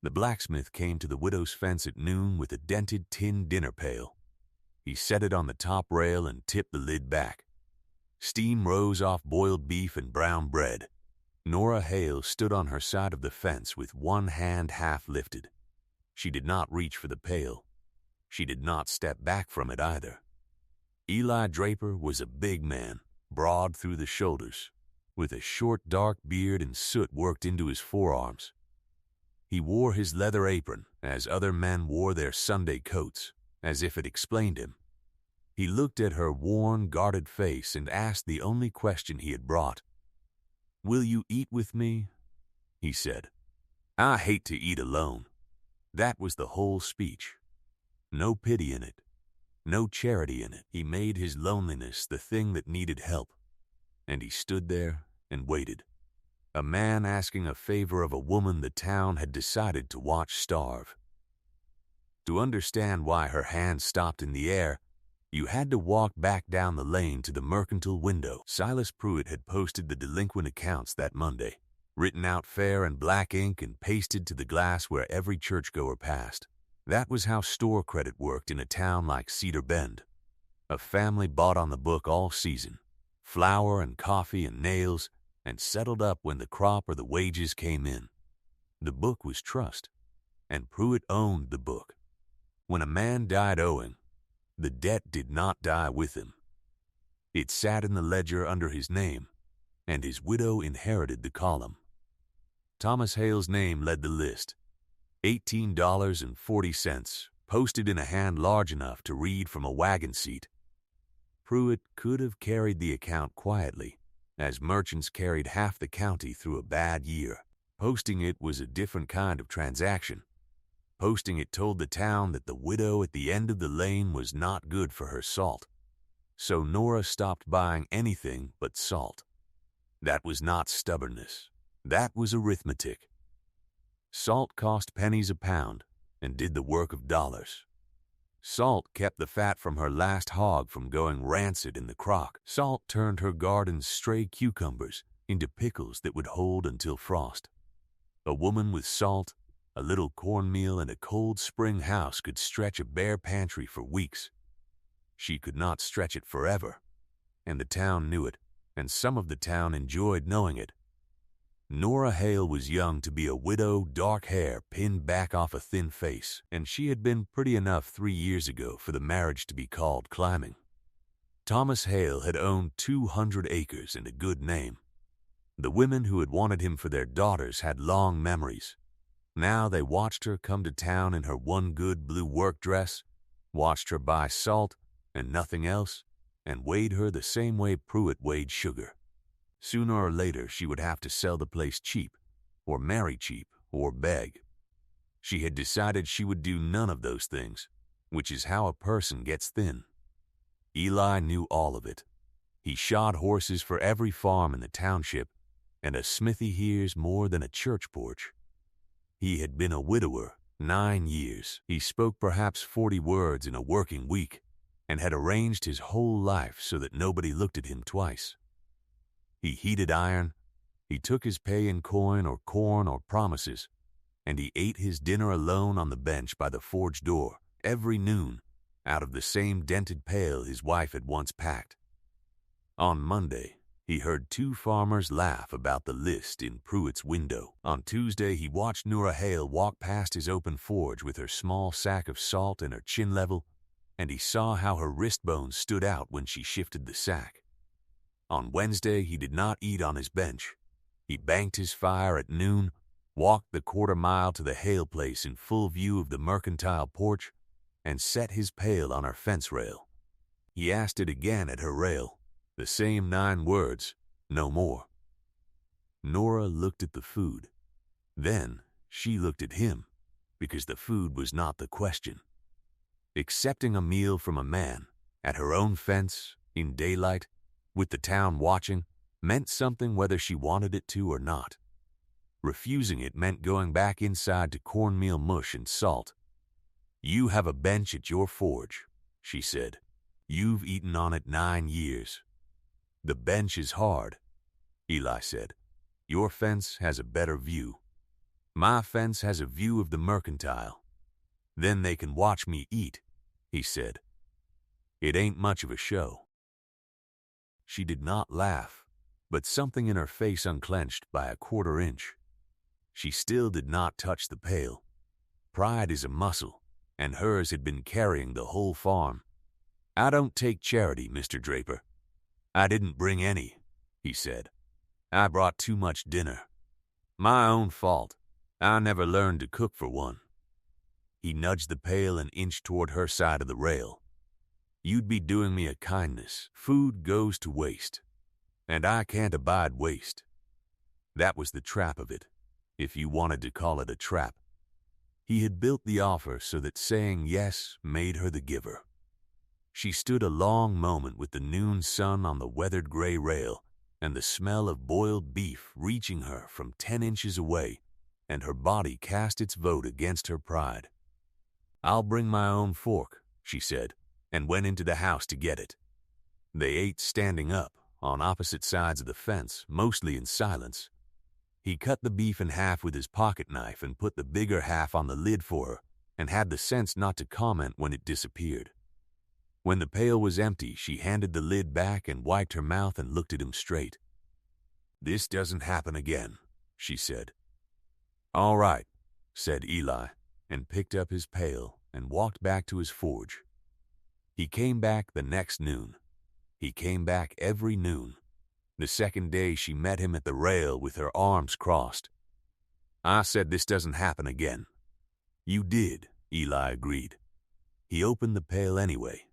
The blacksmith came to the widow's fence at noon with a dented tin dinner pail. He set it on the top rail and tipped the lid back. Steam rose off boiled beef and brown bread. Nora Hale stood on her side of the fence with one hand half lifted. She did not reach for the pail. She did not step back from it either. Eli Draper was a big man, broad through the shoulders, with a short dark beard and soot worked into his forearms. He wore his leather apron, as other men wore their Sunday coats, as if it explained him. He looked at her worn, guarded face and asked the only question he had brought. "Will you eat with me?" he said. "I hate to eat alone." That was the whole speech. No pity in it. No charity in it. He made his loneliness the thing that needed help. And he stood there and waited. A man asking a favor of a woman the town had decided to watch starve. To understand why her hand stopped in the air, you had to walk back down the lane to the mercantile window. Silas Pruitt had posted the delinquent accounts that Monday, written out fair in black ink and pasted to the glass where every churchgoer passed. That was how store credit worked in a town like Cedar Bend. A family bought on the book all season, flour and coffee and nails, and settled up when the crop or the wages came in. The book was trust, and Pruitt owned the book. When a man died owing, the debt did not die with him. It sat in the ledger under his name, and his widow inherited the column. Thomas Hale's name led the list. $18.40, posted in a hand large enough to read from a wagon seat. Pruitt could have carried the account quietly, as merchants carried half the county through a bad year. Posting it was a different kind of transaction. Posting it told the town that the widow at the end of the lane was not good for her salt. So Nora stopped buying anything but salt. That was not stubbornness. That was arithmetic. Salt cost pennies a pound and did the work of dollars. Salt kept the fat from her last hog from going rancid in the crock. Salt turned her garden's stray cucumbers into pickles that would hold until frost. A woman with salt, a little cornmeal, and a cold spring house could stretch a bare pantry for weeks. She could not stretch it forever, and the town knew it, and some of the town enjoyed knowing it. Nora Hale was young to be a widow, dark hair pinned back off a thin face, and she had been pretty enough 3 years ago for the marriage to be called climbing. Thomas Hale had owned 200 acres and a good name. The women who had wanted him for their daughters had long memories. Now they watched her come to town in her one good blue work dress, watched her buy salt and nothing else, and weighed her the same way Pruitt weighed sugar. Sooner or later, she would have to sell the place cheap, or marry cheap, or beg. She had decided she would do none of those things, which is how a person gets thin. Eli knew all of it. He shod horses for every farm in the township, and a smithy hears more than a church porch. He had been a widower 9 years. He spoke perhaps 40 words in a working week, and had arranged his whole life so that nobody looked at him twice. He heated iron, he took his pay in coin or corn or promises, and he ate his dinner alone on the bench by the forge door every noon out of the same dented pail his wife had once packed. On Monday, he heard 2 farmers laugh about the list in Pruitt's window. On Tuesday, he watched Nora Hale walk past his open forge with her small sack of salt and her chin level, and he saw how her wrist bones stood out when she shifted the sack. On Wednesday, he did not eat on his bench. He banked his fire at noon, walked the quarter-mile to the Hale place in full view of the mercantile porch, and set his pail on her fence rail. He asked it again at her rail, the same 9 words, no more. Nora looked at the food. Then she looked at him, because the food was not the question. Accepting a meal from a man, at her own fence, in daylight, with the town watching, meant something whether she wanted it to or not. Refusing it meant going back inside to cornmeal mush and salt. "You have a bench at your forge," she said. "You've eaten on it 9 years. The bench is hard," Eli said. "Your fence has a better view." My fence has a view of the mercantile. Then they can watch me eat, he said. It ain't much of a show. She did not laugh, but something in her face unclenched by a quarter inch. She still did not touch the pail. Pride is a muscle, and hers had been carrying the whole farm. I don't take charity, Mr. Draper. I didn't bring any, he said. I brought too much dinner. My own fault. I never learned to cook for one. He nudged the pail and inched toward her side of the rail. You'd be doing me a kindness. Food goes to waste, and I can't abide waste. That was the trap of it, if you wanted to call it a trap. He had built the offer so that saying yes made her the giver. She stood a long moment with the noon sun on the weathered gray rail and the smell of boiled beef reaching her from 10 inches away, and her body cast its vote against her pride. I'll bring my own fork, she said, and went into the house to get it. They ate standing up, on opposite sides of the fence, mostly in silence. He cut the beef in half with his pocket knife and put the bigger half on the lid for her, and had the sense not to comment when it disappeared. When the pail was empty, she handed the lid back and wiped her mouth and looked at him straight. This doesn't happen again, she said. All right, said Eli, and picked up his pail and walked back to his forge. He came back the next noon. He came back every noon. The second day she met him at the rail with her arms crossed. I said this doesn't happen again. You did, Eli agreed. He opened the pail anyway.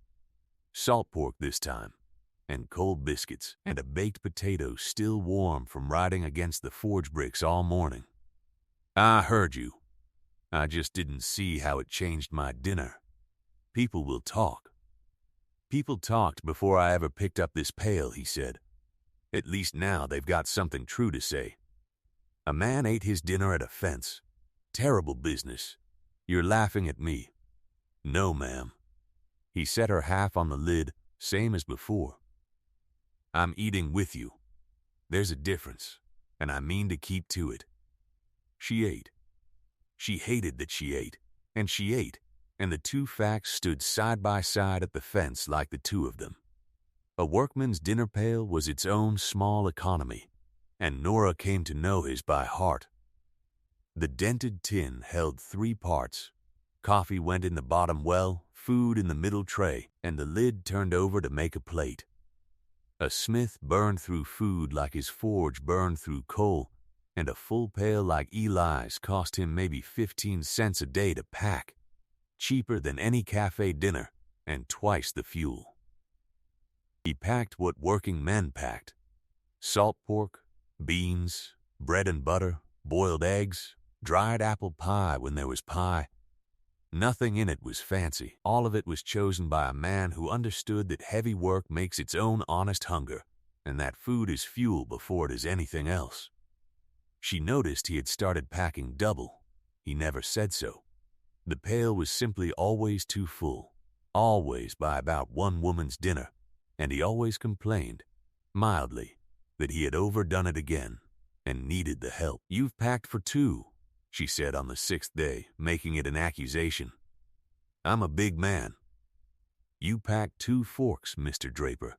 Salt pork this time, and cold biscuits, and a baked potato still warm from riding against the forge bricks all morning. I heard you. I just didn't see how it changed my dinner. People will talk. People talked before I ever picked up this pail, he said. At least now they've got something true to say. A man ate his dinner at a fence. Terrible business. You're laughing at me. No, ma'am. He set her half on the lid, same as before. I'm eating with you. There's a difference, and I mean to keep to it. She ate. She hated that she ate, and she ate, and the two facts stood side by side at the fence like the two of them. A workman's dinner pail was its own small economy, and Nora came to know his by heart. The dented tin held 3 parts. Coffee went in the bottom well, food in the middle tray, and the lid turned over to make a plate. A smith burned through food like his forge burned through coal, and a full pail like Eli's cost him maybe 15 cents a day to pack, cheaper than any cafe dinner, and twice the fuel. He packed what working men packed: salt pork, beans, bread and butter, boiled eggs, dried apple pie when there was pie. Nothing in it was fancy. All of it was chosen by a man who understood that heavy work makes its own honest hunger, and that food is fuel before it is anything else. She noticed he had started packing double. He never said so. The pail was simply always too full, always by about one woman's dinner, and he always complained, mildly, that he had overdone it again and needed the help. You've packed for 2, she said on the 6th day, making it an accusation. I'm a big man. You packed 2 forks, Mr. Draper.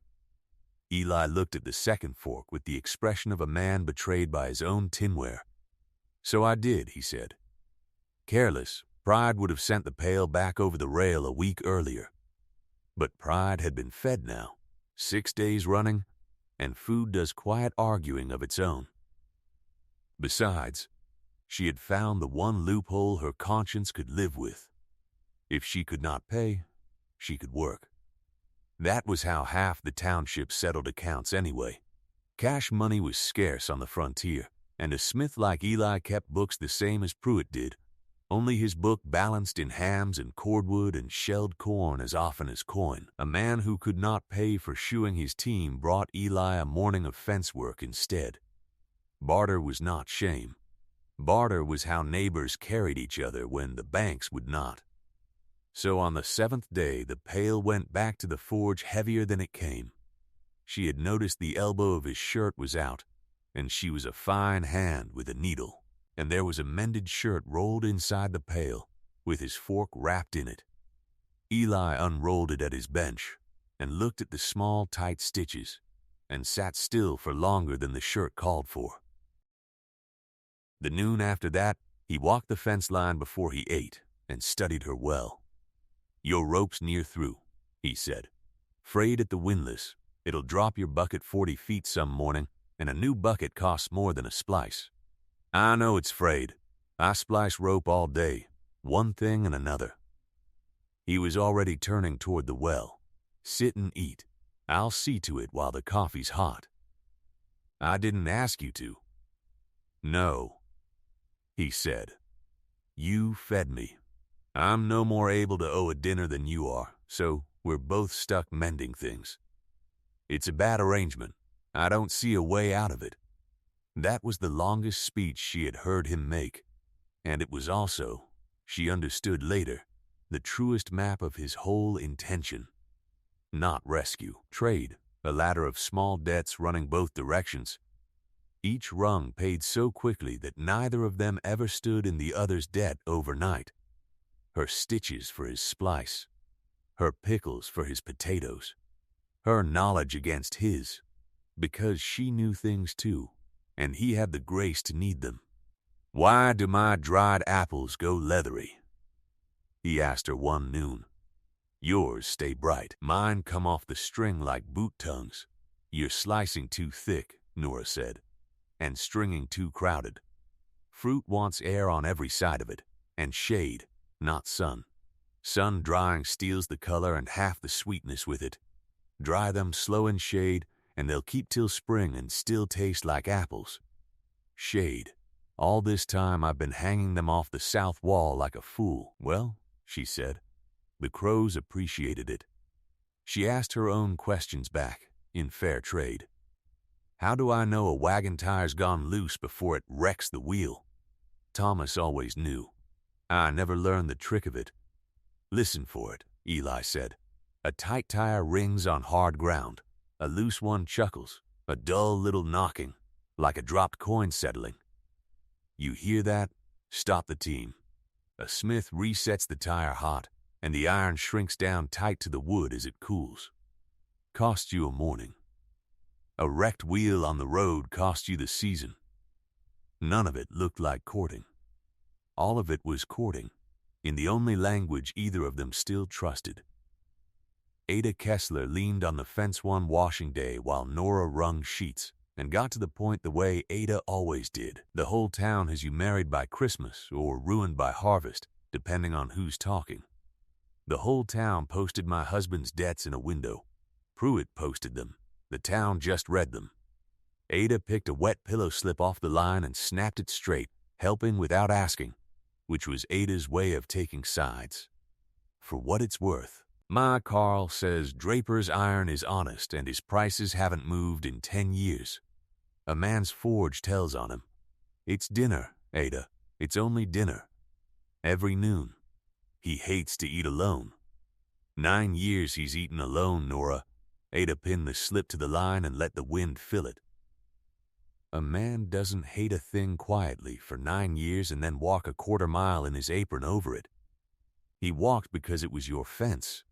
Eli looked at the second fork with the expression of a man betrayed by his own tinware. So I did, he said. Careless, Pride would have sent the pail back over the rail a week earlier. But Pride had been fed now, 6 days running, and food does quiet arguing of its own. Besides, she had found the one loophole her conscience could live with. If she could not pay, she could work. That was how half the township settled accounts anyway. Cash money was scarce on the frontier, and a smith like Eli kept books the same as Pruitt did, only his book balanced in hams and cordwood and shelled corn as often as coin. A man who could not pay for shoeing his team brought Eli a morning of fence work instead. Barter was not shame. Barter was how neighbors carried each other when the banks would not. So on the 7th day, the pail went back to the forge heavier than it came. She had noticed the elbow of his shirt was out, and she was a fine hand with a needle. and there was a mended shirt rolled inside the pail, with his fork wrapped in it. Eli unrolled it at his bench and looked at the small, tight stitches and sat still for longer than the shirt called for. The noon after that, he walked the fence line before he ate and studied her well. "Your rope's near through," he said. "Frayed at the windlass. It'll drop your bucket 40 feet some morning, and a new bucket costs more than a splice. I know it's frayed. I splice rope all day, one thing and another." He was already turning toward the well. "Sit and eat. I'll see to it while the coffee's hot." "I didn't ask you to." "No," he said. "You fed me. I'm no more able to owe a dinner than you are, so we're both stuck mending things. It's a bad arrangement. I don't see a way out of it." That was the longest speech she had heard him make, and it was also, she understood later, the truest map of his whole intention. Not rescue, trade, a ladder of small debts running both directions. Each rung paid so quickly that neither of them ever stood in the other's debt overnight. Her stitches for his splice, her pickles for his potatoes, her knowledge against his, because she knew things too, and he had the grace to need them. "Why do my dried apples go leathery?" he asked her one noon. "Yours stay bright. Mine come off the string like boot tongues." "You're slicing too thick," Nora said, "and stringing too crowded. Fruit wants air on every side of it, and shade, not sun. Sun drying steals the color and half the sweetness with it. Dry them slow in shade, and they'll keep till spring and still taste like apples. Shade. All this time I've been hanging them off the south wall like a fool." "Well," she said, "the crows appreciated it." She asked her own questions back, in fair trade. "How do I know a wagon tire's gone loose before it wrecks the wheel?" Thomas always knew. "I never learned the trick of it." "Listen for it," Eli said. "A tight tire rings on hard ground. A loose one chuckles, a dull little knocking, like a dropped coin settling. You hear that? Stop the team. A smith resets the tire hot, and the iron shrinks down tight to the wood as it cools. Costs you a morning. A wrecked wheel on the road cost you the season." None of it looked like courting. All of it was courting, in the only language either of them still trusted. Ada Kessler leaned on the fence one washing day while Nora wrung sheets, and got to the point the way Ada always did. "The whole town has you married by Christmas or ruined by harvest, depending on who's talking. The whole town posted my husband's debts in a window. Pruitt posted them. The town just read them." Ada picked a wet pillow slip off the line and snapped it straight, helping without asking, which was Ada's way of taking sides. "For what it's worth, my Carl says Draper's iron is honest and his prices haven't moved in 10 years. A man's forge tells on him. It's dinner, Ada. It's only dinner. Every noon. He hates to eat alone. 9 years he's eaten alone, Nora." Ada pinned the slip to the line and let the wind fill it. "A man doesn't hate a thing quietly for 9 years and then walk a quarter mile in his apron over it. He walked because it was your fence.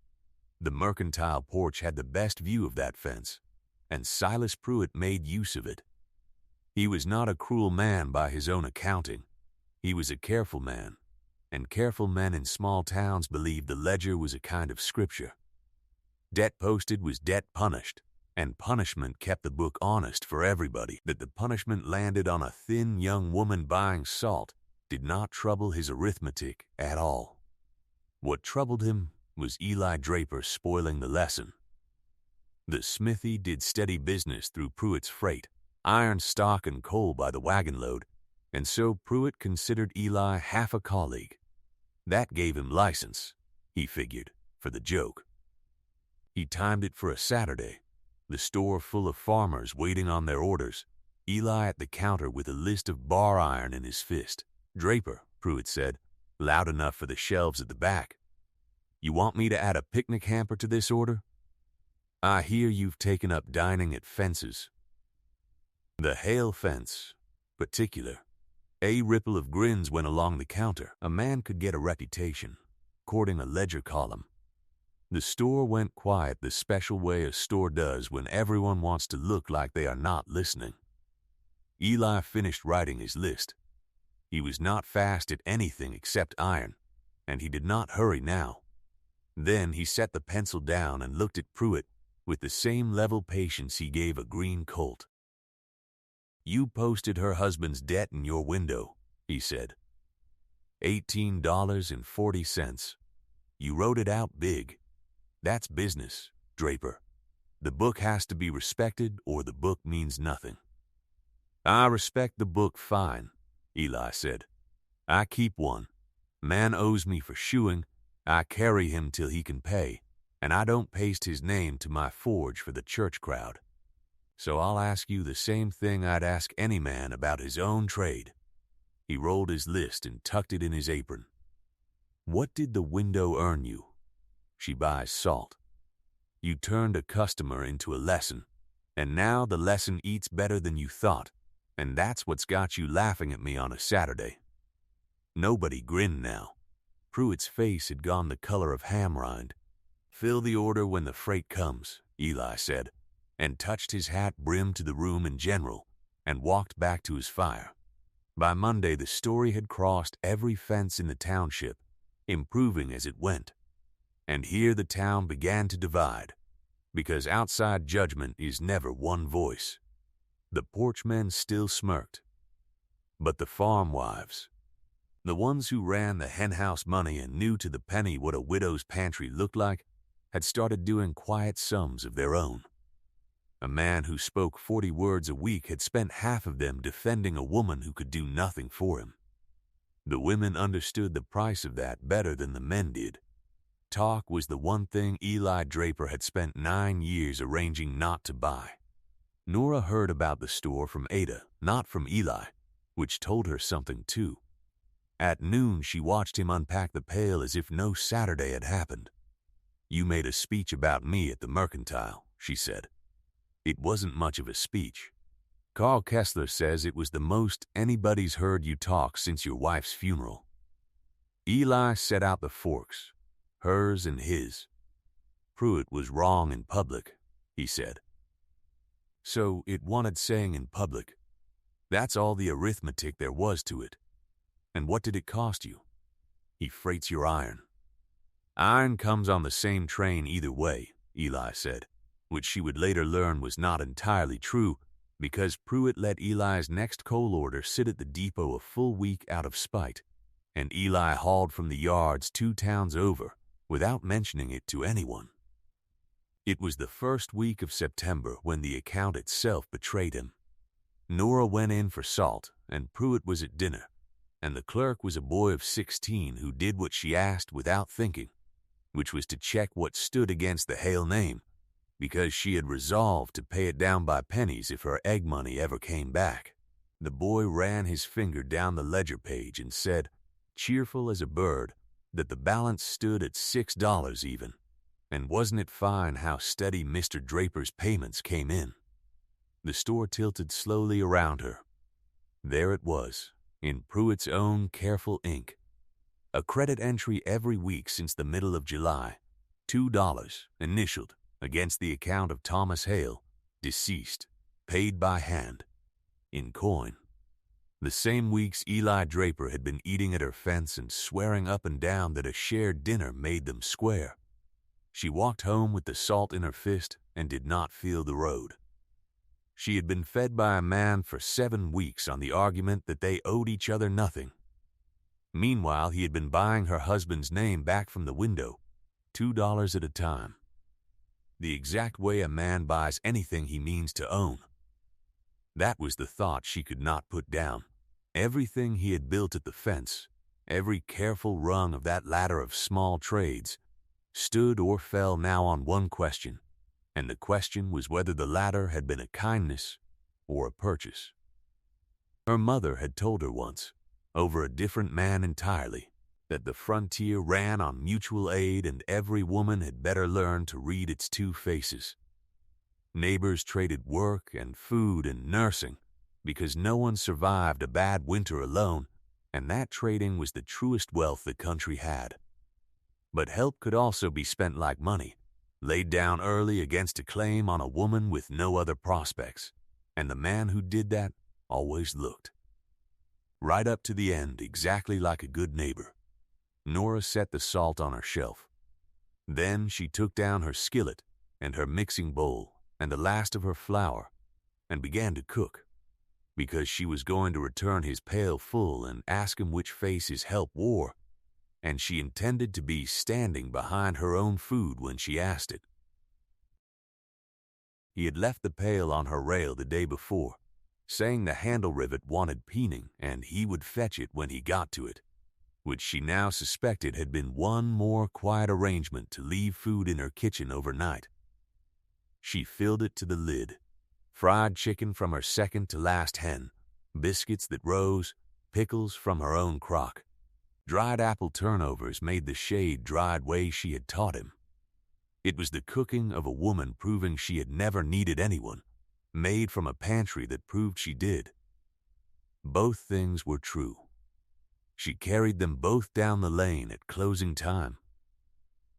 The mercantile porch had the best view of that fence, and Silas Pruitt made use of it. He was not a cruel man by his own accounting. He was a careful man, and careful men in small towns believed the ledger was a kind of scripture. Debt posted was debt punished, and punishment kept the book honest for everybody. That the punishment landed on a thin young woman buying salt did not trouble his arithmetic at all. What troubled him was Eli Draper spoiling the lesson. The smithy did steady business through Pruitt's freight, iron, stock, and coal by the wagon load, and so Pruitt considered Eli half a colleague. That gave him license, he figured, for the joke. He timed it for a Saturday, the store full of farmers waiting on their orders, Eli at the counter with a list of bar iron in his fist. "Draper," Pruitt said, loud enough for the shelves at the back, "you want me to add a picnic hamper to this order? I hear you've taken up dining at fences." The Hale fence, particular. A ripple of grins went along the counter. A man could get a reputation, courting a ledger column. The store went quiet the special way a store does when everyone wants to look like they are not listening. Eli finished writing his list. He was not fast at anything except iron, and he did not hurry now. Then he set the pencil down and looked at Pruitt with the same level patience he gave a green colt. "You posted her husband's debt in your window," he said. $18.40. You wrote it out big. That's business, Draper. The book has to be respected or the book means nothing. "I respect the book fine," Eli said. "I keep one. Man owes me for shoeing. I carry him till he can pay, and I don't paste his name to my forge for the church crowd. So I'll ask you the same thing I'd ask any man about his own trade." He rolled his list and tucked it in his apron. "What did the window earn you?" "She buys salt." "You turned a customer into a lesson, and now the lesson eats better than you thought, and that's what's got you laughing at me on a Saturday." Nobody grinned now. Pruitt's face had gone the color of ham rind. "Fill the order when the freight comes," Eli said, and touched his hat brim to the room in general, and walked back to his fire. By Monday, the story had crossed every fence in the township, improving as it went. And here the town began to divide, because outside judgment is never one voice. The porchmen still smirked. But the farm wives, the ones who ran the henhouse money and knew to the penny what a widow's pantry looked like, had started doing quiet sums of their own. A man who spoke 40 words a week had spent half of them defending a woman who could do nothing for him. The women understood the price of that better than the men did. Talk was the one thing Eli Draper had spent 9 years arranging not to buy. Nora heard about the store from Ada, not from Eli, which told her something too. At noon, she watched him unpack the pail as if no Saturday had happened. "You made a speech about me at the Mercantile," she said. "It wasn't much of a speech. Carl Kessler says it was the most anybody's heard you talk since your wife's funeral." Eli set out the forks, hers and his. "Pruitt was wrong in public," he said. "So it wanted saying in public. That's all the arithmetic there was to it. And what did it cost you?" "He freights your iron." "Iron comes on the same train either way," Eli said, which she would later learn was not entirely true, because Pruitt let Eli's next coal order sit at the depot a full week out of spite, and Eli hauled from the yards 2 towns over without mentioning it to anyone. It was the first week of September when the account itself betrayed him. Nora went in for salt, and Pruitt was at dinner, and the clerk was a boy of 16 who did what she asked without thinking, which was to check what stood against the Hale name, because she had resolved to pay it down by pennies if her egg money ever came back. The boy ran his finger down the ledger page and said, cheerful as a bird, that the balance stood at $6 even, and wasn't it fine how steady Mr. Draper's payments came in? The store tilted slowly around her. There it was, in Pruitt's own careful ink. A credit entry every week since the middle of July, $2, initialed, against the account of Thomas Hale, deceased, paid by hand, in coin. The same weeks Eli Draper had been eating at her fence and swearing up and down that a shared dinner made them square. She walked home with the salt in her fist and did not feel the road. She had been fed by a man for 7 weeks on the argument that they owed each other nothing. Meanwhile, he had been buying her husband's name back from the window, $2 at a time. The exact way a man buys anything he means to own. That was the thought she could not put down. Everything he had built at the fence, every careful rung of that ladder of small trades, stood or fell now on one question, and the question was whether the latter had been a kindness or a purchase. Her mother had told her once, over a different man entirely, that the frontier ran on mutual aid and every woman had better learn to read its 2 faces. Neighbors traded work and food and nursing, because no one survived a bad winter alone, and that trading was the truest wealth the country had. But help could also be spent like money, laid down early against a claim on a woman with no other prospects, and the man who did that always looked. Right up to the end, exactly like a good neighbor. Nora set the salt on her shelf. Then she took down her skillet and her mixing bowl and the last of her flour and began to cook, because she was going to return his pail full and ask him which face his help wore, and she intended to be standing behind her own food when she asked it. He had left the pail on her rail the day before, saying the handle rivet wanted peening and he would fetch it when he got to it, which she now suspected had been one more quiet arrangement to leave food in her kitchen overnight. She filled it to the lid, fried chicken from her second to last hen, biscuits that rose, pickles from her own crock. Dried apple turnovers made the shade dried way she had taught him. It was the cooking of a woman proving she had never needed anyone, made from a pantry that proved she did. Both things were true. She carried them both down the lane at closing time.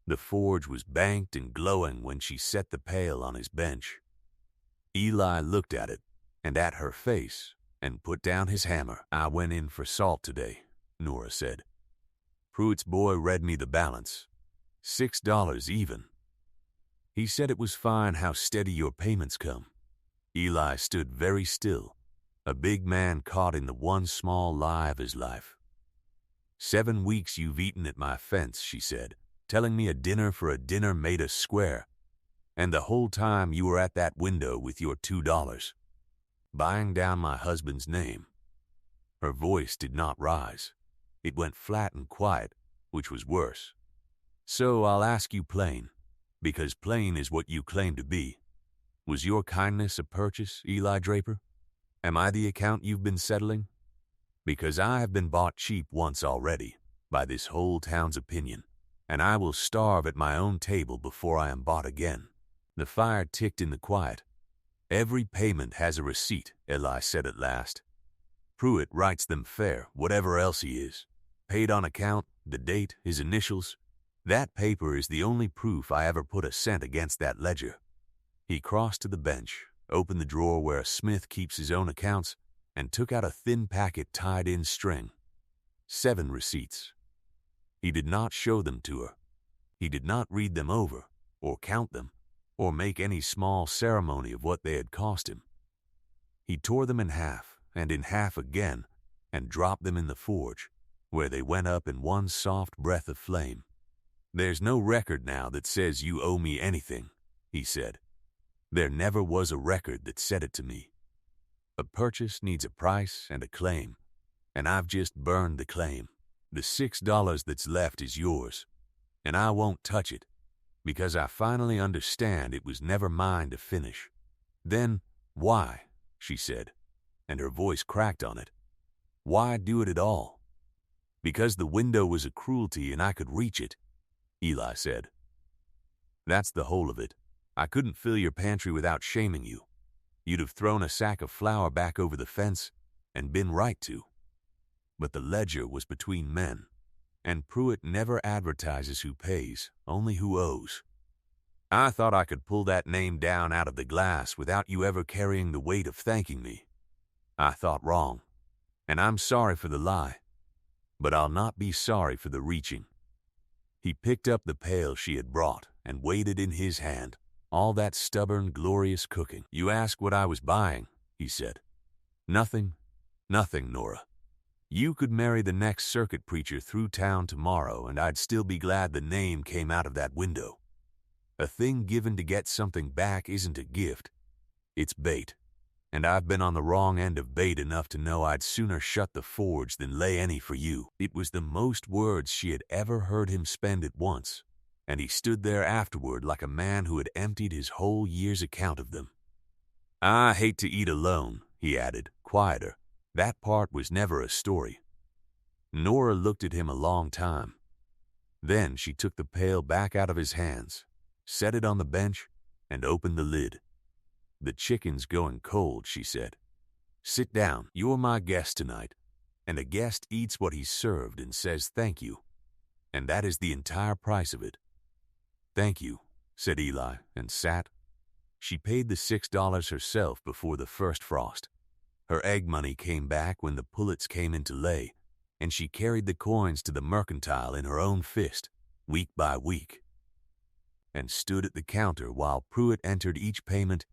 The forge was banked and glowing when she set the pail on his bench. Eli looked at it and at her face and put down his hammer. "I went in for salt today," Nora said. "Pruitt's boy read me the balance. $6 even. He said it was fine how steady your payments come." Eli stood very still, a big man caught in the one small lie of his life. "7 weeks you've eaten at my fence," she said, "telling me a dinner for a dinner made us square. And the whole time you were at that window with your $2, buying down my husband's name." Her voice did not rise. It went flat and quiet, which was worse. "So I'll ask you plain, because plain is what you claim to be. Was your kindness a purchase, Eli Draper? Am I the account you've been settling? Because I have been bought cheap once already, by this whole town's opinion, and I will starve at my own table before I am bought again." The fire ticked in the quiet. "Every payment has a receipt," Eli said at last. "Pruitt writes them fair, whatever else he is. Paid on account, the date, his initials. That paper is the only proof I ever put a cent against that ledger." He crossed to the bench, opened the drawer where a smith keeps his own accounts, and took out a thin packet tied in string. 7 receipts. He did not show them to her. He did not read them over, or count them, or make any small ceremony of what they had cost him. He tore them in half, and in half again, and dropped them in the forge, where they went up in one soft breath of flame. "There's no record now that says you owe me anything," he said. "There never was a record that said it to me. A purchase needs a price and a claim, and I've just burned the claim. The $6 that's left is yours, and I won't touch it, because I finally understand it was never mine to finish." "Then why?" she said, and her voice cracked on it. "Why do it at all?" "Because the window was a cruelty and I could reach it," Eli said. "That's the whole of it. I couldn't fill your pantry without shaming you. You'd have thrown a sack of flour back over the fence and been right to. But the ledger was between men, and Pruitt never advertises who pays, only who owes. I thought I could pull that name down out of the glass without you ever carrying the weight of thanking me. I thought wrong, and I'm sorry for the lie, but I'll not be sorry for the reaching." He picked up the pail she had brought and weighed it in his hand, all that stubborn, glorious cooking. "You ask what I was buying," he said. Nothing, Nora. You could marry the next circuit preacher through town tomorrow, and I'd still be glad the name came out of that window. A thing given to get something back isn't a gift. It's bait, and I've been on the wrong end of bait enough to know I'd sooner shut the forge than lay any for you." It was the most words she had ever heard him spend at once, and he stood there afterward like a man who had emptied his whole year's account of them. "I hate to eat alone," he added, quieter. "That part was never a story." Nora looked at him a long time. Then she took the pail back out of his hands, set it on the bench, and opened the lid. "The chicken's going cold," she said. Sit down. You're my guest tonight, and a guest eats what he's served and says thank you, and that is the entire price of it." "Thank you," said Eli, and sat. She paid the $6 herself before the first frost. Her egg money came back when the pullets came into lay, and she carried the coins to the mercantile in her own fist, week by week, and stood at the counter while Pruitt entered each payment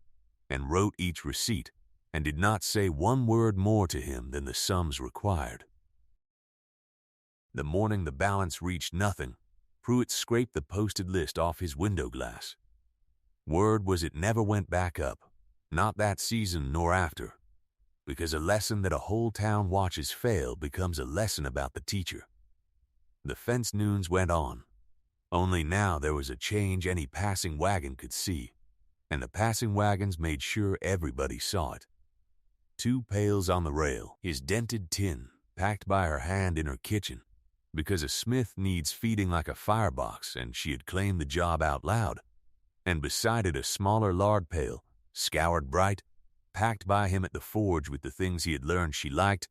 and wrote each receipt, and did not say one word more to him than the sums required. The morning the balance reached nothing, Pruitt scraped the posted list off his window glass. Word was it never went back up, not that season nor after, because a lesson that a whole town watches fail becomes a lesson about the teacher. The fence noons went on, only now there was a change any passing wagon could see, and the passing wagons made sure everybody saw it. 2 pails on the rail, his dented tin packed by her hand in her kitchen, because a smith needs feeding like a firebox, and she had claimed the job out loud, and beside it a smaller lard pail, scoured bright, packed by him at the forge with the things he had learned she liked,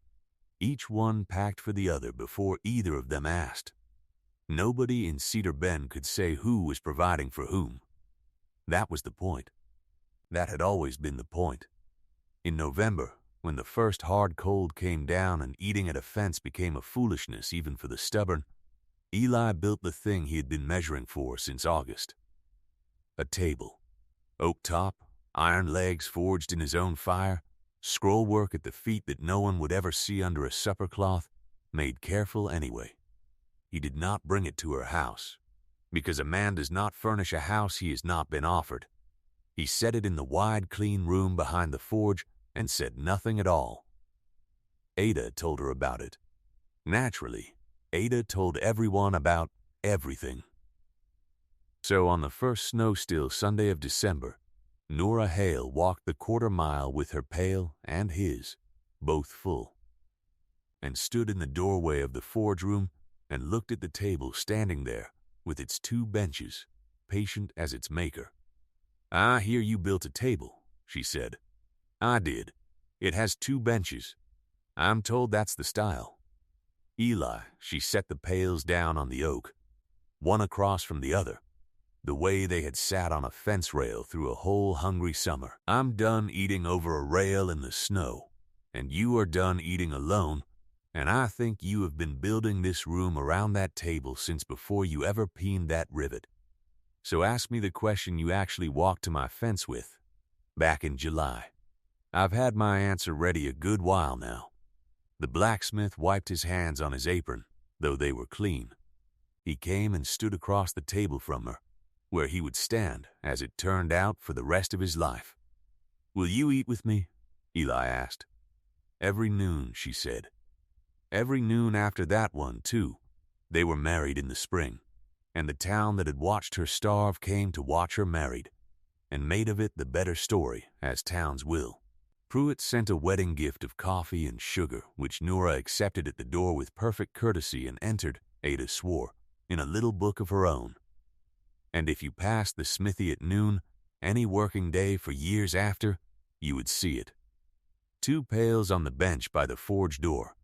each one packed for the other before either of them asked. Nobody in Cedar Bend could say who was providing for whom. That was the point. That had always been the point. In November, when the first hard cold came down and eating at a fence became a foolishness even for the stubborn, Eli built the thing he had been measuring for since August. A table. Oak top, iron legs forged in his own fire, scroll work at the feet that no one would ever see under a supper cloth, made careful anyway. He did not bring it to her house, because a man does not furnish a house he has not been offered. He set it in the wide, clean room behind the forge and said nothing at all. Ada told her about it. Naturally, Ada told everyone about everything. So on the first snow-still Sunday of December, Nora Hale walked the quarter-mile with her pail and his, both full, and stood in the doorway of the forge room and looked at the table standing there with its 2 benches, patient as its maker. "I hear you built a table," she said. "I did. It has 2 benches. I'm told that's the style." Eli, she set the pails down on the oak, one across from the other, the way they had sat on a fence rail through a whole hungry summer. "I'm done eating over a rail in the snow, and you are done eating alone, and I think you have been building this room around that table since before you ever peened that rivet. So ask me the question you actually walked to my fence with, back in July. I've had my answer ready a good while now." The blacksmith wiped his hands on his apron, though they were clean. He came and stood across the table from her, where he would stand, as it turned out, for the rest of his life. "Will you eat with me?" Eli asked. "Every noon," she said. Every noon after that one, too. They were married in the spring, and the town that had watched her starve came to watch her married, and made of it the better story, as towns will. Pruitt sent a wedding gift of coffee and sugar, which Nora accepted at the door with perfect courtesy and entered, Ada swore, in a little book of her own. And if you passed the smithy at noon, any working day for years after, you would see it. 2 pails on the bench by the forge door,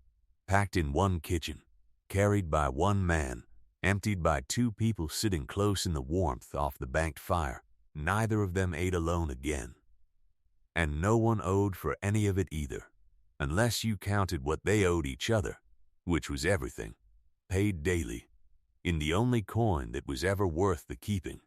packed in one kitchen, carried by one man, emptied by 2 people sitting close in the warmth off the banked fire. Neither of them ate alone again. And no one owed for any of it either, unless you counted what they owed each other, which was everything, paid daily, in the only coin that was ever worth the keeping.